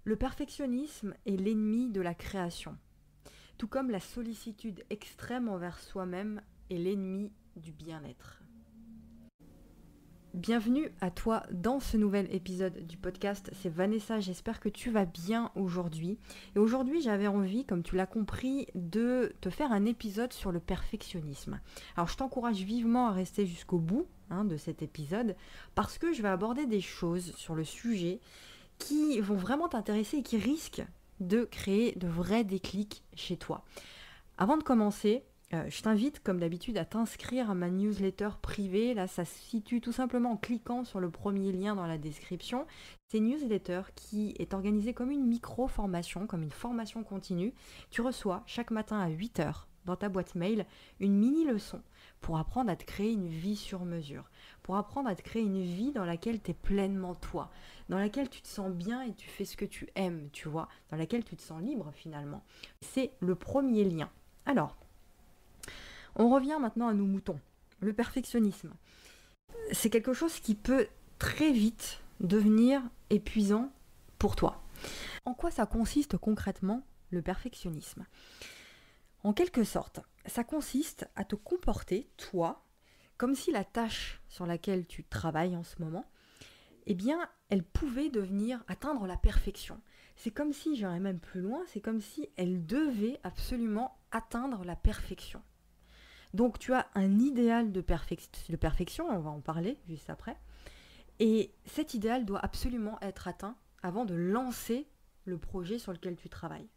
Le perfectionnisme est l'ennemi de la création, tout comme la sollicitude extrême envers soi-même est l'ennemi du bien-être. Bienvenue à toi dans ce nouvel épisode du podcast, c'est Vanessa, j'espère que tu vas bien aujourd'hui. Et aujourd'hui j'avais envie, comme tu l'as compris, de te faire un épisode sur le perfectionnisme. Alors je t'encourage vivement à rester jusqu'au bout de cet épisode, parce que je vais aborder des choses sur le sujet qui vont vraiment t'intéresser et qui risquent de créer de vrais déclics chez toi. Avant de commencer, je t'invite comme d'habitude à t'inscrire à ma newsletter privée. Là, ça se situe tout simplement en cliquant sur le premier lien dans la description. C'est une newsletter qui est organisée comme une micro-formation, comme une formation continue. Tu reçois chaque matin à 8h dans ta boîte mail une mini-leçon pour apprendre à te créer une vie sur mesure, pour apprendre à te créer une vie dans laquelle tu es pleinement toi, dans laquelle tu te sens bien et tu fais ce que tu aimes, tu vois, dans laquelle tu te sens libre finalement. C'est le premier lien. Alors, on revient maintenant à nos moutons. Le perfectionnisme, c'est quelque chose qui peut très vite devenir épuisant pour toi. En quoi ça consiste concrètement, le perfectionnisme ? En quelque sorte, ça consiste à te comporter, toi, comme si la tâche sur laquelle tu travailles en ce moment, eh bien, elle pouvait atteindre la perfection. C'est comme si, j'irais même plus loin, c'est comme si elle devait absolument atteindre la perfection. Donc tu as un idéal de perfection, on va en parler juste après, et cet idéal doit absolument être atteint avant de lancer le projet sur lequel tu travailles.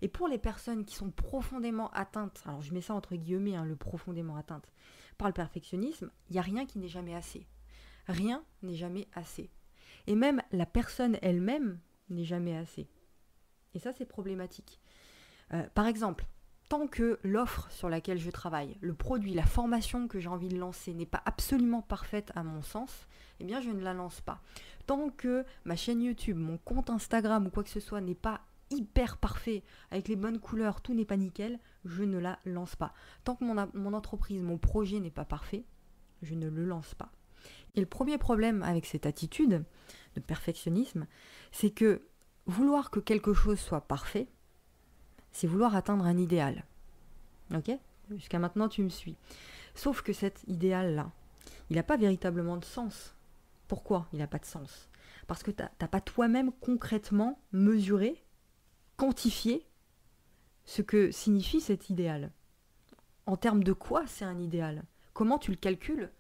Et pour les personnes qui sont profondément atteintes, alors je mets ça entre guillemets, le profondément atteinte, par le perfectionnisme, il n'y a rien qui n'est jamais assez. Rien n'est jamais assez. Et même la personne elle-même n'est jamais assez. Et ça, c'est problématique. Par exemple, tant que l'offre sur laquelle je travaille, le produit, la formation que j'ai envie de lancer n'est pas absolument parfaite à mon sens, eh bien je ne la lance pas. Tant que ma chaîne YouTube, mon compte Instagram ou quoi que ce soit n'est pas hyper parfait, avec les bonnes couleurs, tout n'est pas nickel, je ne la lance pas. Tant que mon entreprise, mon projet n'est pas parfait, je ne le lance pas. Et le premier problème avec cette attitude de perfectionnisme, c'est que vouloir que quelque chose soit parfait, c'est vouloir atteindre un idéal. Ok ? Jusqu'à maintenant, tu me suis. Sauf que cet idéal-là, il n'a pas véritablement de sens. Pourquoi il n'a pas de sens ? Parce que tu n'as pas toi-même concrètement mesuré, quantifié ce que signifie cet idéal. En termes de quoi c'est un idéal ? Comment tu le calcules ?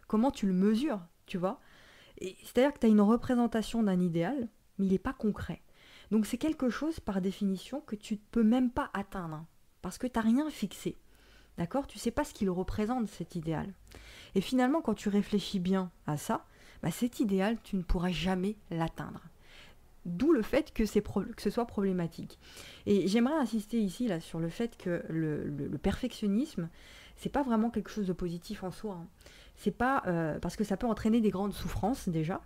Comment tu le mesures ? Tu vois ? C'est-à-dire que tu as une représentation d'un idéal, mais il n'est pas concret. Donc c'est quelque chose par définition que tu ne peux même pas atteindre, parce que tu n'as rien fixé. D'accord ? Tu ne sais pas ce qu'il représente, cet idéal. Et finalement, quand tu réfléchis bien à ça, cet idéal, tu ne pourras jamais l'atteindre. D'où le fait que ce soit problématique. Et j'aimerais insister ici là, sur le fait que le perfectionnisme, c'est pas vraiment quelque chose de positif en soi. C'est pas parce que ça peut entraîner des grandes souffrances déjà.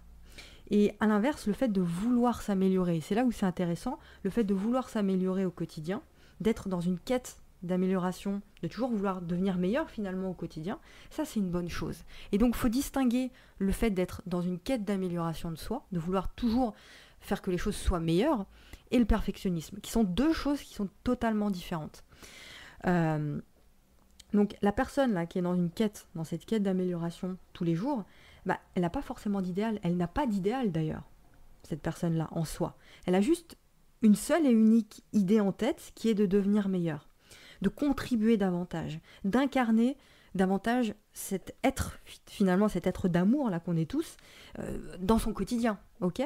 Et à l'inverse, le fait de vouloir s'améliorer, c'est là où c'est intéressant, le fait de vouloir s'améliorer au quotidien, d'être dans une quête d'amélioration, de toujours vouloir devenir meilleur finalement au quotidien, ça c'est une bonne chose. Et donc il faut distinguer le fait d'être dans une quête d'amélioration de soi, de vouloir toujours faire que les choses soient meilleures, et le perfectionnisme, qui sont deux choses qui sont totalement différentes. Donc la personne là qui est dans cette quête d'amélioration tous les jours, elle n'a pas forcément d'idéal, elle n'a pas d'idéal d'ailleurs, cette personne-là en soi. Elle a juste une seule et unique idée en tête qui est de devenir meilleure, de contribuer davantage, d'incarner davantage cet être d'amour là qu'on est tous dans son quotidien, ok ?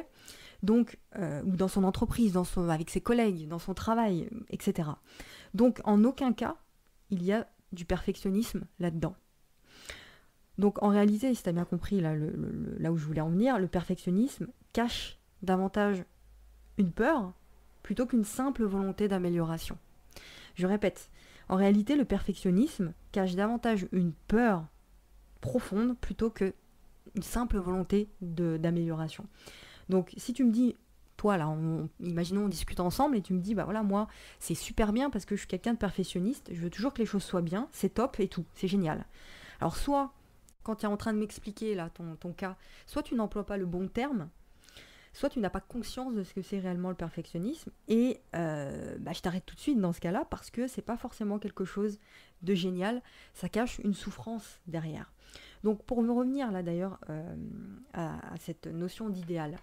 Donc, ou dans son entreprise, avec ses collègues, dans son travail, etc. Donc en aucun cas, il y a du perfectionnisme là-dedans. Donc en réalité, si tu as bien compris là où je voulais en venir, le perfectionnisme cache davantage une peur plutôt qu'une simple volonté d'amélioration. Je répète, en réalité, le perfectionnisme cache davantage une peur profonde plutôt qu'une simple volonté d'amélioration. Donc si tu me dis, toi là, imaginons on discute ensemble et tu me dis, moi c'est super bien parce que je suis quelqu'un de perfectionniste, je veux toujours que les choses soient bien, c'est top et tout, c'est génial. Alors soit, quand tu es en train de m'expliquer là ton cas, soit tu n'emploies pas le bon terme, soit tu n'as pas conscience de ce que c'est réellement le perfectionnisme, et je t'arrête tout de suite dans ce cas-là, parce que c'est pas forcément quelque chose de génial, ça cache une souffrance derrière. Donc pour me revenir là d'ailleurs à cette notion d'idéal,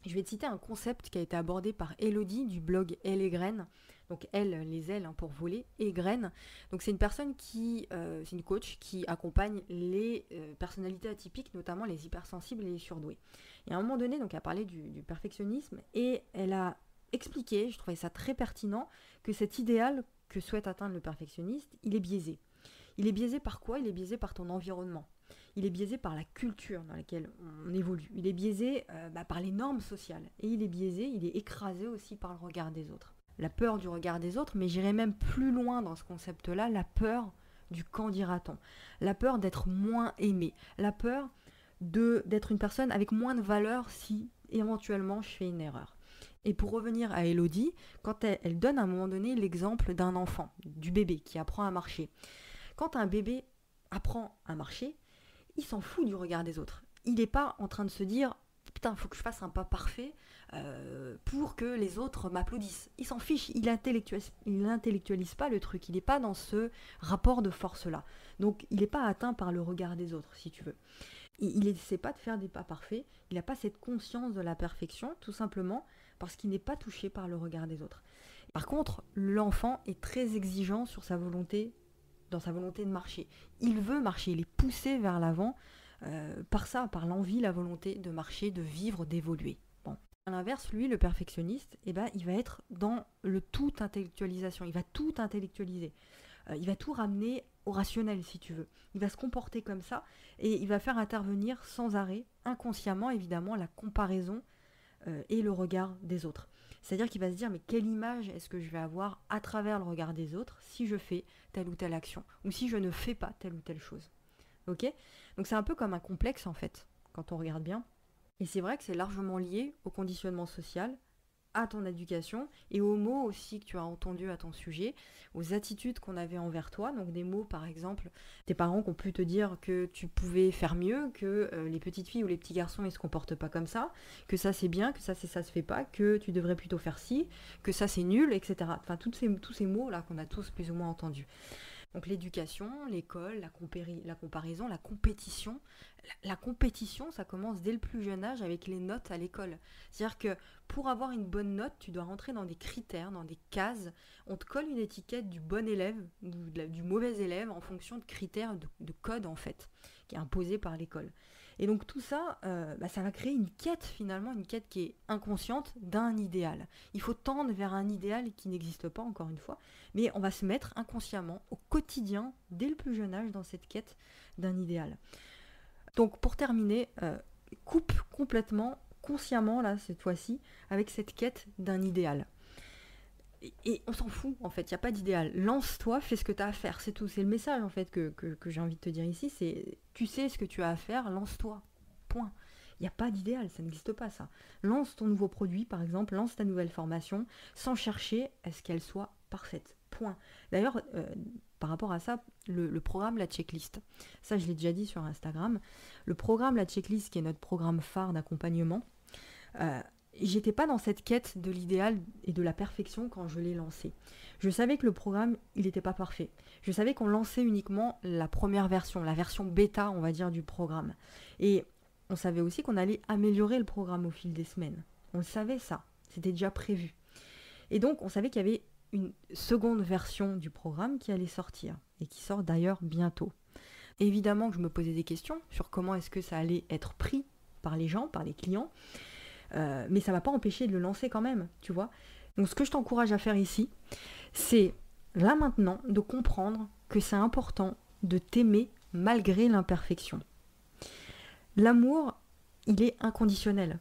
je vais te citer un concept qui a été abordé par Elodie du blog Elle et Graines. Donc elle, les ailes pour voler, et Graines. Donc c'est une personne c'est une coach qui accompagne les personnalités atypiques, notamment les hypersensibles et les surdoués. Et à un moment donné, donc elle a parlé du perfectionnisme et elle a expliqué, je trouvais ça très pertinent, que cet idéal que souhaite atteindre le perfectionniste, il est biaisé. Il est biaisé par quoi? Il est biaisé par ton environnement. Il est biaisé par la culture dans laquelle on évolue. Il est biaisé par les normes sociales. Et il est biaisé, il est écrasé aussi par le regard des autres. La peur du regard des autres, mais j'irais même plus loin dans ce concept-là, la peur du qu'en dira-t-on. La peur d'être moins aimé. La peur d'être une personne avec moins de valeur si éventuellement je fais une erreur. Et pour revenir à Elodie, quand elle donne à un moment donné l'exemple d'un enfant, du bébé qui apprend à marcher. Quand un bébé apprend à marcher, il s'en fout du regard des autres. Il n'est pas en train de se dire « Putain, il faut que je fasse un pas parfait pour que les autres m'applaudissent ». Il s'en fiche, il n'intellectualise pas le truc. Il n'est pas dans ce rapport de force-là. Donc, il n'est pas atteint par le regard des autres, si tu veux. Il n'essaie pas de faire des pas parfaits. Il n'a pas cette conscience de la perfection, tout simplement parce qu'il n'est pas touché par le regard des autres. Par contre, l'enfant est très exigeant sur sa volonté, dans sa volonté de marcher. Il veut marcher, il est poussé vers l'avant par l'envie, la volonté de marcher, de vivre, d'évoluer. Bon. À l'inverse, lui, le perfectionniste, il va être dans le tout intellectualisation. Il va tout intellectualiser. Il va tout ramener au rationnel, si tu veux. Il va se comporter comme ça et il va faire intervenir sans arrêt, inconsciemment évidemment, la comparaison et le regard des autres. C'est-à-dire qu'il va se dire, mais quelle image est-ce que je vais avoir à travers le regard des autres si je fais telle ou telle action, ou si je ne fais pas telle ou telle chose. Ok ? Donc c'est un peu comme un complexe en fait, quand on regarde bien. Et c'est vrai que c'est largement lié au conditionnement social, à ton éducation et aux mots aussi que tu as entendus à ton sujet, aux attitudes qu'on avait envers toi. Donc des mots par exemple, tes parents qui ont pu te dire que tu pouvais faire mieux, que les petites filles ou les petits garçons ils se comportent pas comme ça, que ça c'est bien, que ça se fait pas, que tu devrais plutôt faire ci, que ça c'est nul, etc. Enfin tous ces mots là qu'on a tous plus ou moins entendus. Donc l'éducation, l'école, la comparaison, la compétition. La compétition, ça commence dès le plus jeune âge avec les notes à l'école. C'est-à-dire que pour avoir une bonne note, tu dois rentrer dans des critères, dans des cases. On te colle une étiquette du bon élève ou du mauvais élève en fonction de critères de code en fait, qui est imposé par l'école. Et donc tout ça, ça va créer une quête finalement, une quête qui est inconsciente d'un idéal. Il faut tendre vers un idéal qui n'existe pas encore une fois, mais on va se mettre inconsciemment au quotidien, dès le plus jeune âge, dans cette quête d'un idéal. Donc pour terminer, coupe complètement, consciemment là cette fois-ci, avec cette quête d'un idéal. Et on s'en fout en fait, il n'y a pas d'idéal. Lance-toi, fais ce que tu as à faire, c'est tout. C'est le message en fait que j'ai envie de te dire ici, c'est tu sais ce que tu as à faire, lance-toi, point. Il n'y a pas d'idéal, ça n'existe pas ça. Lance ton nouveau produit par exemple, lance ta nouvelle formation, sans chercher à ce qu'elle soit parfaite, point. D'ailleurs, par rapport à ça, le programme La Checklist, ça je l'ai déjà dit sur Instagram, le programme La Checklist qui est notre programme phare d'accompagnement, j'étais pas dans cette quête de l'idéal et de la perfection quand je l'ai lancé. Je savais que le programme, il n'était pas parfait. Je savais qu'on lançait uniquement la première version, la version bêta, on va dire, du programme. Et on savait aussi qu'on allait améliorer le programme au fil des semaines. On le savait ça, c'était déjà prévu. Et donc, on savait qu'il y avait une seconde version du programme qui allait sortir, et qui sort d'ailleurs bientôt. Évidemment que je me posais des questions sur comment est-ce que ça allait être pris par les gens, par les clients, mais ça ne m'a pas empêché de le lancer quand même, tu vois. Donc ce que je t'encourage à faire ici, c'est là maintenant de comprendre que c'est important de t'aimer malgré l'imperfection. L'amour, il est inconditionnel.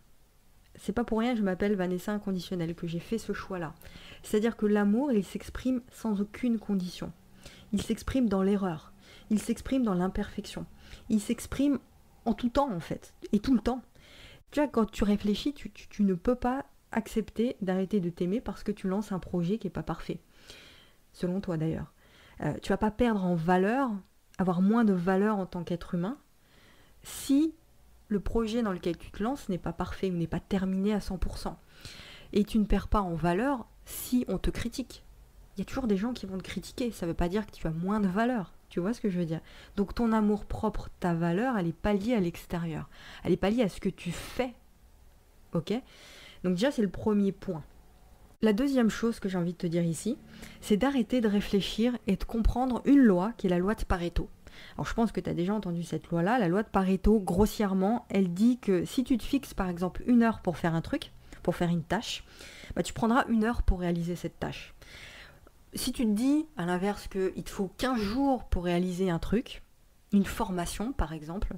C'est pas pour rien que je m'appelle Vanessa Inconditionnelle, que j'ai fait ce choix-là. C'est-à-dire que l'amour, il s'exprime sans aucune condition. Il s'exprime dans l'erreur. Il s'exprime dans l'imperfection. Il s'exprime en tout temps, en fait. Et tout le temps. Tu vois, quand tu réfléchis, tu ne peux pas accepter d'arrêter de t'aimer parce que tu lances un projet qui n'est pas parfait. Selon toi, d'ailleurs. Tu vas pas perdre en valeur, avoir moins de valeur en tant qu'être humain, si le projet dans lequel tu te lances n'est pas parfait ou n'est pas terminé à 100%. Et tu ne perds pas en valeur si on te critique. Il y a toujours des gens qui vont te critiquer, ça ne veut pas dire que tu as moins de valeur. Tu vois ce que je veux dire? Donc ton amour propre, ta valeur, elle n'est pas liée à l'extérieur. Elle n'est pas liée à ce que tu fais. Ok? Donc déjà, c'est le premier point. La deuxième chose que j'ai envie de te dire ici, c'est d'arrêter de réfléchir et de comprendre une loi qui est la loi de Pareto. Alors je pense que tu as déjà entendu cette loi-là. La loi de Pareto, grossièrement, elle dit que si tu te fixes par exemple 1 heure pour faire un truc, pour faire une tâche, tu prendras 1 heure pour réaliser cette tâche. Si tu te dis, à l'inverse, qu'il te faut 15 jours pour réaliser un truc, une formation par exemple,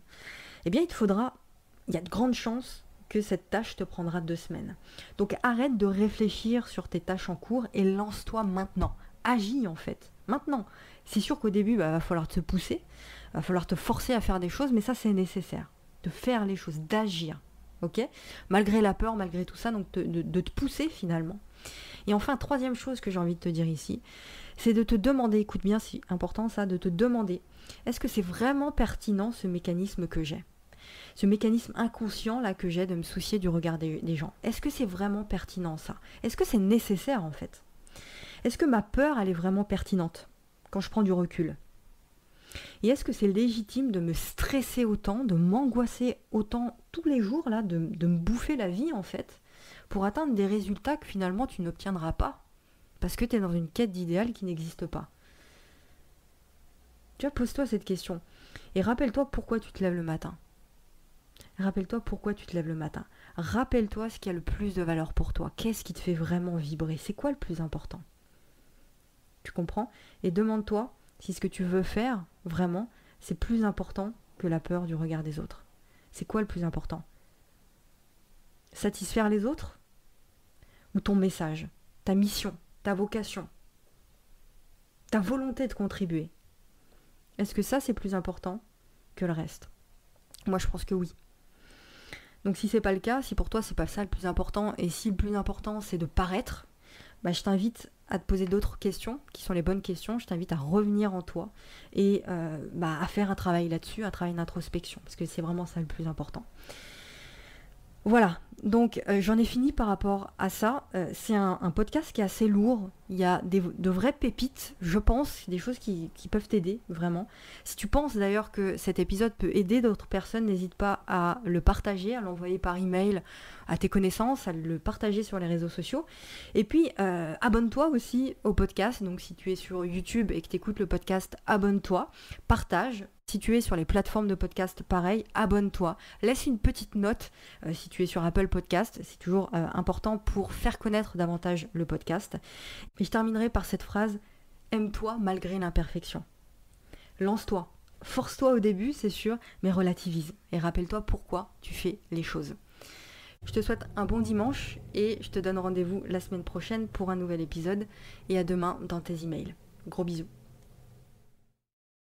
eh bien il y a de grandes chances que cette tâche te prendra 2 semaines. Donc arrête de réfléchir sur tes tâches en cours et lance-toi maintenant. Agis en fait, maintenant. C'est sûr qu'au début, va falloir te pousser, va falloir te forcer à faire des choses, mais ça c'est nécessaire. De faire les choses, d'agir. Ok? Malgré la peur, malgré tout ça, donc de te pousser finalement. Et enfin, troisième chose que j'ai envie de te dire ici, c'est de te demander, écoute bien, c'est important ça, de te demander, est-ce que c'est vraiment pertinent ce mécanisme que j'ai? Ce mécanisme inconscient là que j'ai de me soucier du regard des gens. Est-ce que c'est vraiment pertinent ça? Est-ce que c'est nécessaire en fait? Est-ce que ma peur, elle est vraiment pertinente quand je prends du recul? Et est-ce que c'est légitime de me stresser autant, de m'angoisser autant tous les jours là, de me bouffer la vie en fait, pour atteindre des résultats que finalement tu n'obtiendras pas, parce que tu es dans une quête d'idéal qui n'existe pas? Tu vois, pose-toi cette question. Et rappelle-toi pourquoi tu te lèves le matin. Rappelle-toi pourquoi tu te lèves le matin. Rappelle-toi ce qui a le plus de valeur pour toi. Qu'est-ce qui te fait vraiment vibrer? C'est quoi le plus important? Tu comprends? Et demande-toi si ce que tu veux faire, vraiment, c'est plus important que la peur du regard des autres. C'est quoi le plus important? Satisfaire les autres? Ou ton message, ta mission, ta vocation, ta volonté de contribuer? Est-ce que ça, c'est plus important que le reste? Moi, je pense que oui. Donc si c'est pas le cas, si pour toi c'est pas ça le plus important, et si le plus important c'est de paraître, je t'invite à te poser d'autres questions qui sont les bonnes questions. Je t'invite à revenir en toi et à faire un travail là-dessus, un travail d'introspection, parce que c'est vraiment ça le plus important. Voilà, donc j'en ai fini par rapport à ça. C'est un podcast qui est assez lourd. Il y a de vraies pépites, je pense, des choses qui peuvent t'aider, vraiment. Si tu penses d'ailleurs que cet épisode peut aider d'autres personnes, n'hésite pas à le partager, à l'envoyer par email à tes connaissances, à le partager sur les réseaux sociaux. Et puis, abonne-toi aussi au podcast. Donc si tu es sur YouTube et que tu écoutes le podcast, abonne-toi, partage. Si tu es sur les plateformes de podcast, pareil, abonne-toi. Laisse une petite note si tu es sur Apple Podcast. C'est toujours important pour faire connaître davantage le podcast. Et je terminerai par cette phrase: aime-toi malgré l'imperfection. Lance-toi. Force-toi au début, c'est sûr, mais relativise. Et rappelle-toi pourquoi tu fais les choses. Je te souhaite un bon dimanche et je te donne rendez-vous la semaine prochaine pour un nouvel épisode. Et à demain dans tes emails. Gros bisous.